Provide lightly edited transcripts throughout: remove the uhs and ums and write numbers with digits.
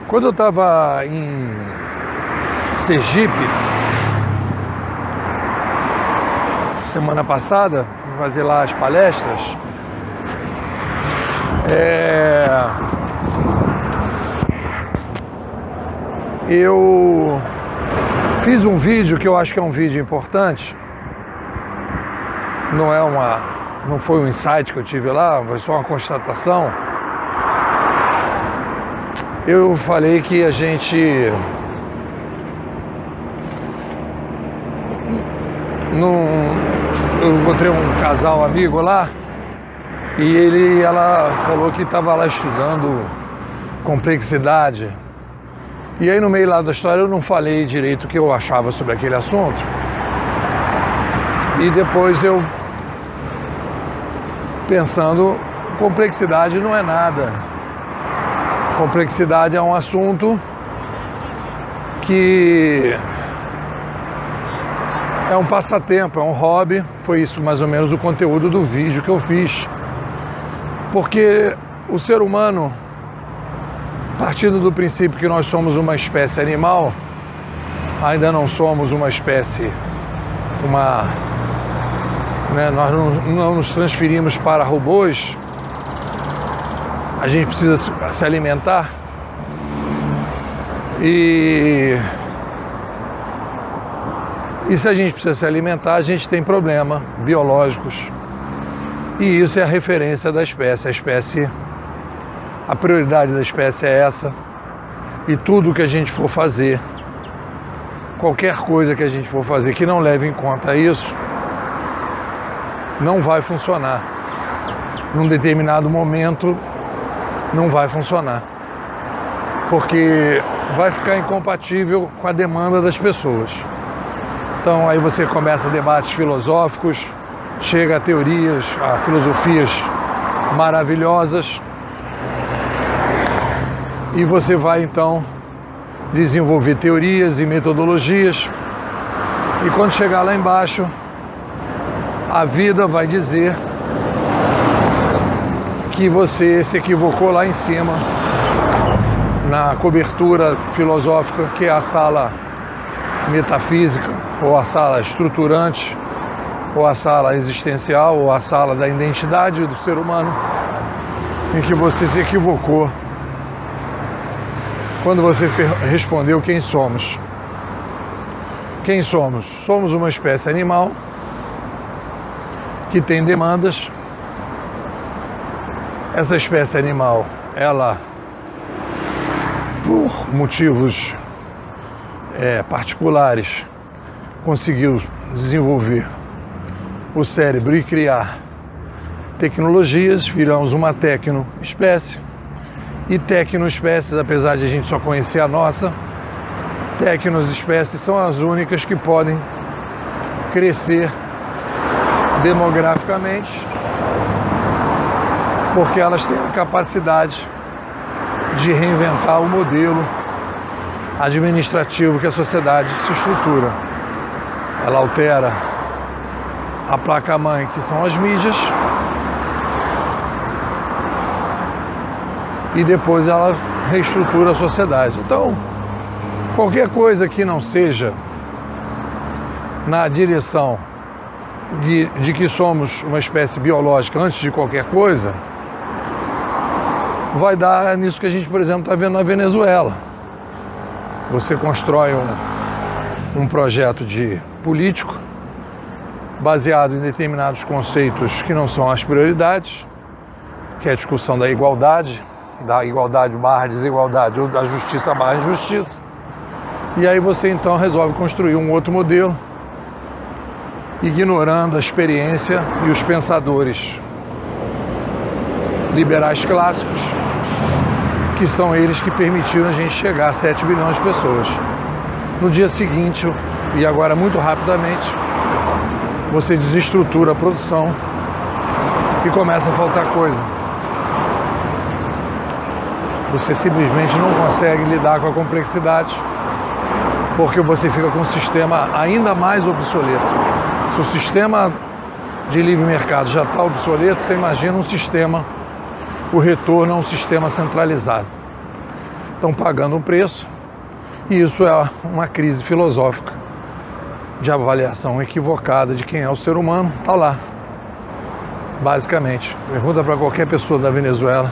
Quando eu estava em Sergipe, semana passada, fui fazer lá as palestras, eu fiz um vídeo que eu acho que é um vídeo importante. Não foi um insight que eu tive lá, foi só uma constatação. Eu falei que eu encontrei um casal amigo lá e ela falou que estava lá estudando complexidade. E aí no meio lá da história eu não falei direito o que eu achava sobre aquele assunto. E depois eu pensando, complexidade não é nada. Complexidade é um assunto que é um passatempo, é um hobby. Foi isso mais ou menos o conteúdo do vídeo que eu fiz. Porque o ser humano, partindo do princípio que nós somos uma espécie animal, ainda não somos uma espécie, nós não nos transferimos para robôs, a gente precisa se alimentar e se a gente precisa se alimentar, a gente tem problemas biológicos e isso é a referência da espécie. A prioridade da espécie é essa, e tudo que a gente for fazer, qualquer coisa que a gente for fazer que não leve em conta isso, não vai funcionar. Num determinado momento, não vai funcionar. Porque vai ficar incompatível com a demanda das pessoas. Então aí você começa debates filosóficos, chega a teorias, a filosofias maravilhosas, e você vai então desenvolver teorias e metodologias, e quando chegar lá embaixo, a vida vai dizer que você se equivocou lá em cima, na cobertura filosófica, que é a sala metafísica, ou a sala estruturante, ou a sala existencial, ou a sala da identidade do ser humano, em que você se equivocou quando você respondeu quem somos. Quem somos? Somos uma espécie animal que tem demandas. Essa espécie animal, ela, por motivos particulares, conseguiu desenvolver o cérebro e criar tecnologias. Viramos uma tecnoespécie. E tecnoespécies, apesar de a gente só conhecer a nossa, tecnoespécies são as únicas que podem crescer demograficamente, porque elas têm a capacidade de reinventar o modelo administrativo que a sociedade se estrutura. Ela altera a placa-mãe, que são as mídias, e depois ela reestrutura a sociedade. Então, qualquer coisa que não seja na direção de que somos uma espécie biológica antes de qualquer coisa, vai dar nisso que a gente, por exemplo, está vendo na Venezuela. Você constrói um projeto de político baseado em determinados conceitos que não são as prioridades, que é a discussão da igualdade barra desigualdade, ou da justiça barra injustiça. E aí você então resolve construir um outro modelo, ignorando a experiência e os pensadores liberais clássicos, que são eles que permitiram a gente chegar a 7 bilhões de pessoas. No dia seguinte, e agora muito rapidamente, você desestrutura a produção e começa a faltar coisa. Você simplesmente não consegue lidar com a complexidade, porque você fica com um sistema ainda mais obsoleto. Se o sistema de livre mercado já está obsoleto, você imagina um sistema, o retorno a um sistema centralizado. estão pagando um preço, e isso é uma crise filosófica de avaliação equivocada de quem é o ser humano. Está lá, basicamente. Pergunta para qualquer pessoa da Venezuela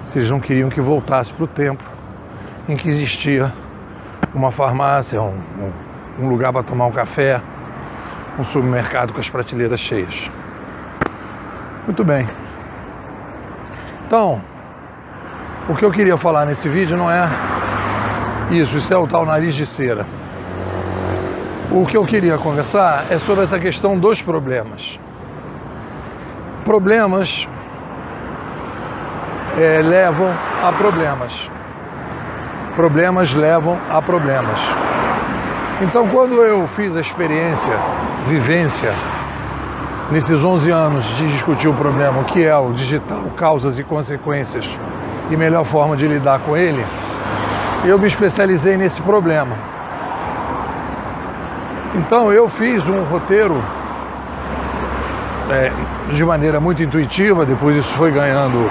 se eles não queriam que voltasse para o tempo em que existia uma farmácia, um lugar para tomar um café, um supermercado com as prateleiras cheias. Muito bem. Então, o que eu queria falar nesse vídeo não é isso é o tal nariz de cera. O que eu queria conversar é sobre essa questão dos problemas. Problemas levam a problemas. Problemas levam a problemas. Então, quando eu fiz a vivência, nesses 11 anos de discutir o problema, o que é o digital, causas e consequências e melhor forma de lidar com ele, eu me especializei nesse problema. Então, eu fiz um roteiro de maneira muito intuitiva, depois isso foi ganhando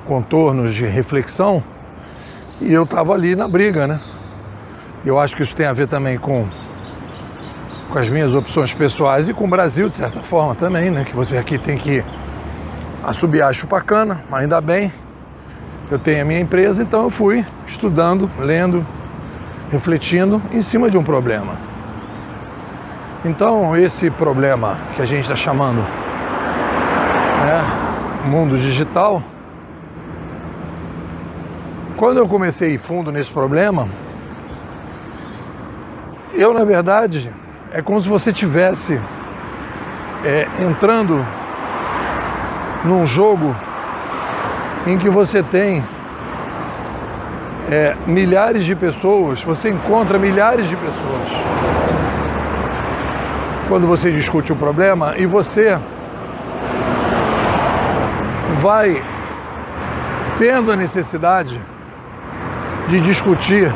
contornos de reflexão, e eu estava ali na briga, né? Eu acho que isso tem a ver também com as minhas opções pessoais e com o Brasil, de certa forma, também, né? Que você aqui tem que assobiar a chupacana, ainda bem. Eu tenho a minha empresa, então eu fui estudando, lendo, refletindo em cima de um problema. Então, esse problema que a gente está chamando mundo digital, quando eu comecei a ir fundo nesse problema, eu, na verdade, é como se você estivesse entrando num jogo em que você tem milhares de pessoas, você encontra milhares de pessoas quando você discute um problema, e você vai tendo a necessidade de discutir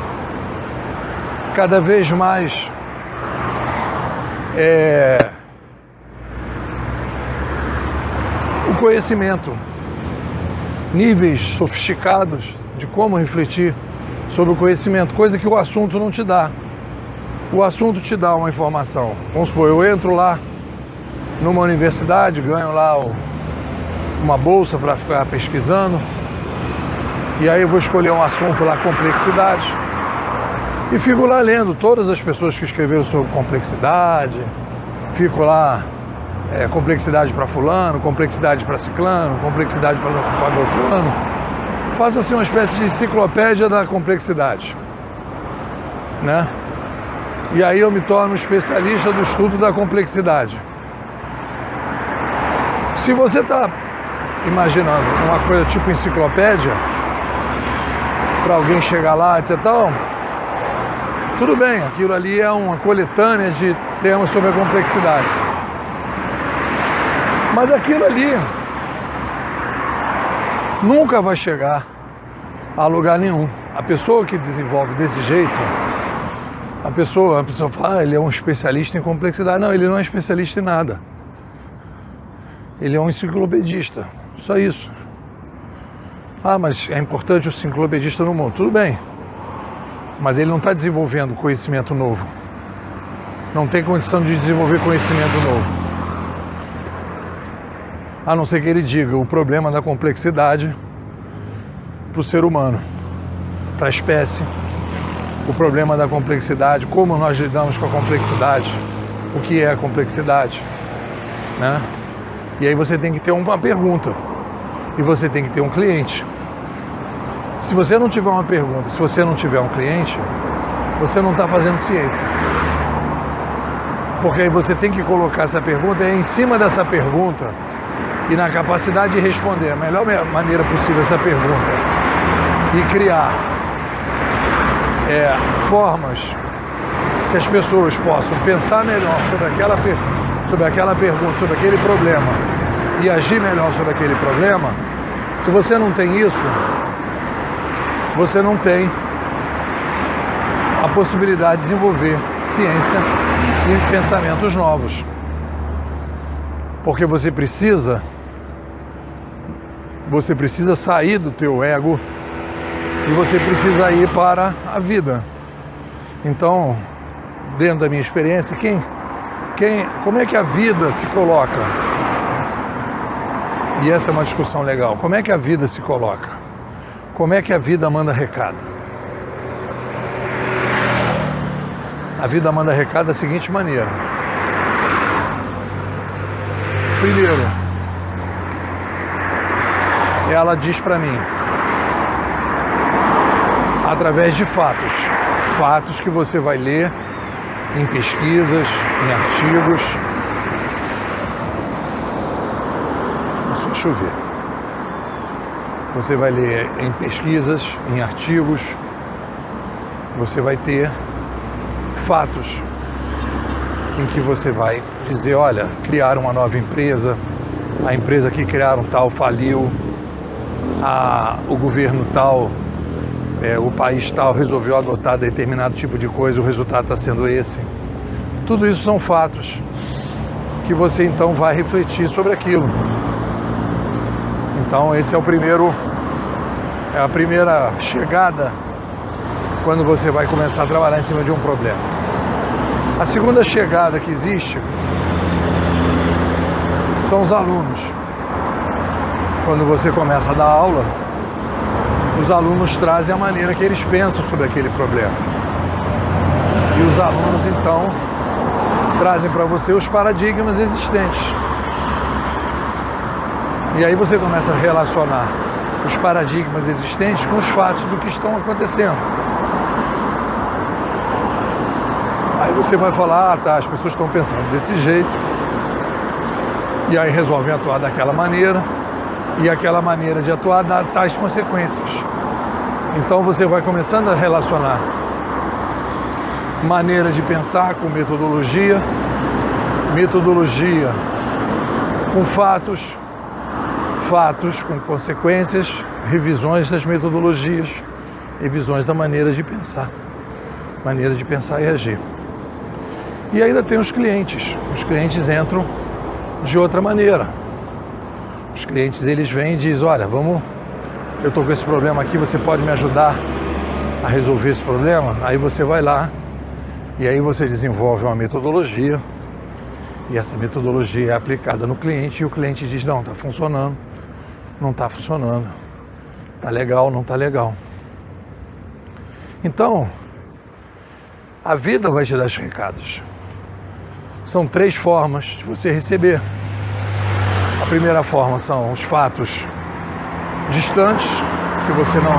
cada vez mais o conhecimento, níveis sofisticados de como refletir sobre o conhecimento, coisa que o assunto não te dá. O assunto te dá uma informação. Vamos supor, eu entro lá numa universidade, ganho lá uma bolsa para ficar pesquisando, e aí eu vou escolher um assunto lá, complexidade, e fico lá lendo todas as pessoas que escreveram sobre complexidade, fico lá, complexidade para fulano, complexidade para ciclano, complexidade para beltrano, faço assim uma espécie de enciclopédia da complexidade, né? E aí eu me torno especialista do estudo da complexidade. Se você está imaginando uma coisa tipo enciclopédia, para alguém chegar lá e dizer tal, tudo bem, aquilo ali é uma coletânea de temas sobre a complexidade. Mas aquilo ali nunca vai chegar a lugar nenhum. A pessoa que desenvolve desse jeito, a pessoa fala, ele é um especialista em complexidade. Não, ele não é especialista em nada. Ele é um enciclopedista, só isso. Ah, mas é importante o enciclopedista no mundo. Tudo bem, mas ele não está desenvolvendo conhecimento novo. Não tem condição de desenvolver conhecimento novo. A não ser que ele diga o problema da complexidade para o ser humano, para a espécie, o problema da complexidade, como nós lidamos com a complexidade, o que é a complexidade, né? E aí você tem que ter uma pergunta, e você tem que ter um cliente. Se você não tiver uma pergunta, se você não tiver um cliente, você não está fazendo ciência. Porque aí você tem que colocar essa pergunta, e em cima dessa pergunta, e na capacidade de responder a melhor maneira possível essa pergunta, e criar formas que as pessoas possam pensar melhor sobre aquela pergunta, sobre aquele problema, e agir melhor sobre aquele problema. Se você não tem isso, você não tem a possibilidade de desenvolver ciência e pensamentos novos. Porque você precisa Você precisa sair do teu ego e você precisa ir para a vida. Então, dentro da minha experiência, como é que a vida se coloca? E essa é uma discussão legal. Como é que a vida se coloca? Como é que a vida manda recado? A vida manda recado da seguinte maneira. Primeiro, ela diz para mim, através de fatos que você vai ler em pesquisas, em artigos. Começou a chover. Você vai ler em pesquisas, em artigos, você vai ter fatos em que você vai dizer, olha, criaram uma nova empresa, a empresa que criaram tal faliu, o governo tal, o país tal resolveu adotar determinado tipo de coisa, o resultado está sendo esse. Tudo isso são fatos que você então vai refletir sobre aquilo. Então esse é a primeira chegada quando você vai começar a trabalhar em cima de um problema. A segunda chegada que existe são os alunos. Quando você começa a dar aula, os alunos trazem a maneira que eles pensam sobre aquele problema. E os alunos, então, trazem para você os paradigmas existentes. E aí você começa a relacionar os paradigmas existentes com os fatos do que estão acontecendo. Aí você vai falar, tá, as pessoas estão pensando desse jeito, e aí resolvem atuar daquela maneira, e aquela maneira de atuar dá tais consequências. Então você vai começando a relacionar maneira de pensar com metodologia, metodologia com fatos, fatos com consequências, revisões das metodologias, revisões da maneira de pensar e agir. E ainda tem os clientes entram de outra maneira. Os clientes, eles vêm e dizem, olha, eu estou com esse problema aqui, você pode me ajudar a resolver esse problema? Aí você vai lá e aí você desenvolve uma metodologia e essa metodologia é aplicada no cliente e o cliente diz, não, está funcionando, não está funcionando, está legal, não está legal. Então, a vida vai te dar os recados. São 3 formas de você receber. A primeira forma são os fatos distantes, que você não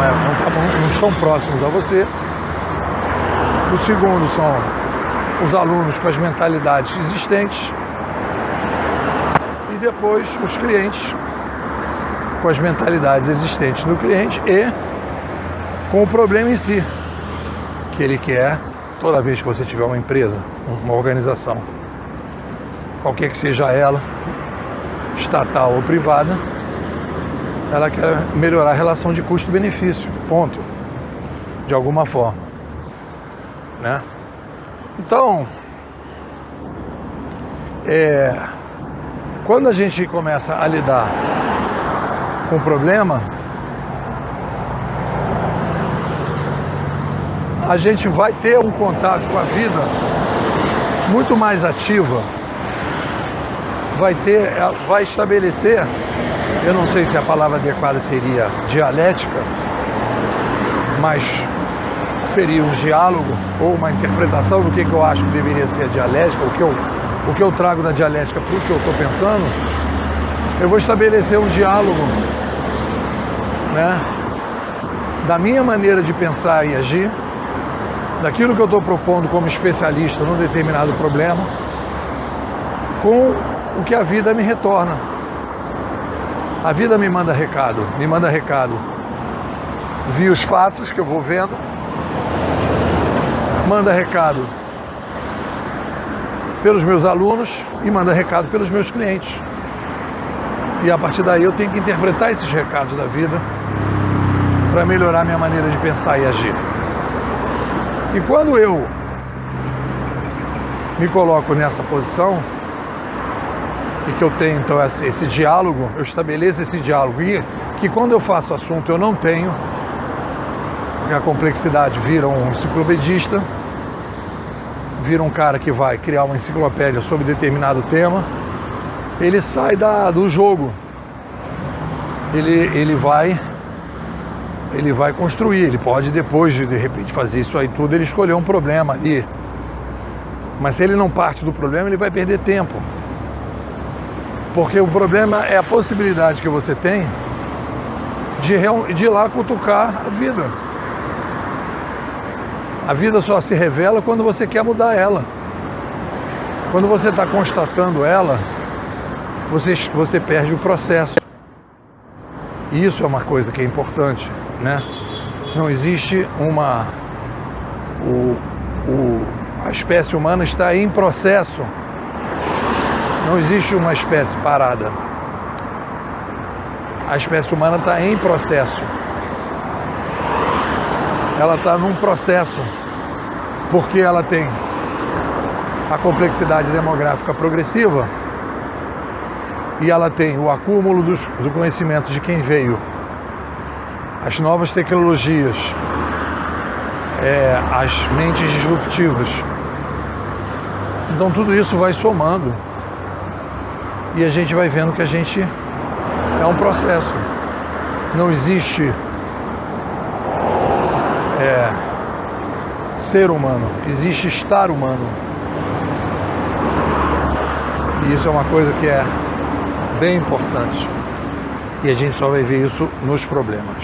estão próximos a você. O segundo são os alunos com as mentalidades existentes. E depois os clientes com as mentalidades existentes do cliente e com o problema em si, que ele quer, toda vez que você tiver uma empresa, uma organização, qualquer que seja ela, estatal ou privada, ela quer melhorar a relação de custo-benefício, ponto, de alguma forma, né? Então, quando a gente começa a lidar com o problema, a gente vai ter um contato com a vida muito mais ativa, vai estabelecer, eu não sei se a palavra adequada seria dialética, mas seria um diálogo ou uma interpretação do que eu acho que deveria ser a dialética, o que eu trago da dialética para o que eu estou pensando. Eu vou estabelecer um diálogo, né, da minha maneira de pensar e agir, daquilo que eu estou propondo como especialista num determinado problema, com o que a vida me retorna. A vida me manda recado via os fatos que eu vou vendo, manda recado pelos meus alunos e manda recado pelos meus clientes. E a partir daí eu tenho que interpretar esses recados da vida para melhorar minha maneira de pensar e agir. E quando eu me coloco nessa posição e que eu tenho então esse diálogo, eu estabeleço esse diálogo e que quando eu faço assunto eu não tenho, e a complexidade vira um enciclopedista, vira um cara que vai criar uma enciclopédia sobre determinado tema, ele sai do jogo. Ele vai construir, ele pode depois de repente fazer isso aí tudo, ele escolher um problema ali. Mas se ele não parte do problema, ele vai perder tempo. Porque o problema é a possibilidade que você tem de ir lá cutucar a vida. A vida só se revela quando você quer mudar ela. Quando você está constatando ela, você perde o processo. E isso é uma coisa que é importante, né? Não existe a espécie humana está em processo. Não existe uma espécie parada. A espécie humana está em processo. Ela está num processo, porque ela tem a complexidade demográfica progressiva e ela tem o acúmulo do conhecimento de quem veio, as novas tecnologias, as mentes disruptivas. Então tudo isso vai somando e a gente vai vendo que a gente é um processo. Não existe ser humano, existe estar humano. E isso é uma coisa que é bem importante. E a gente só vai ver isso nos problemas.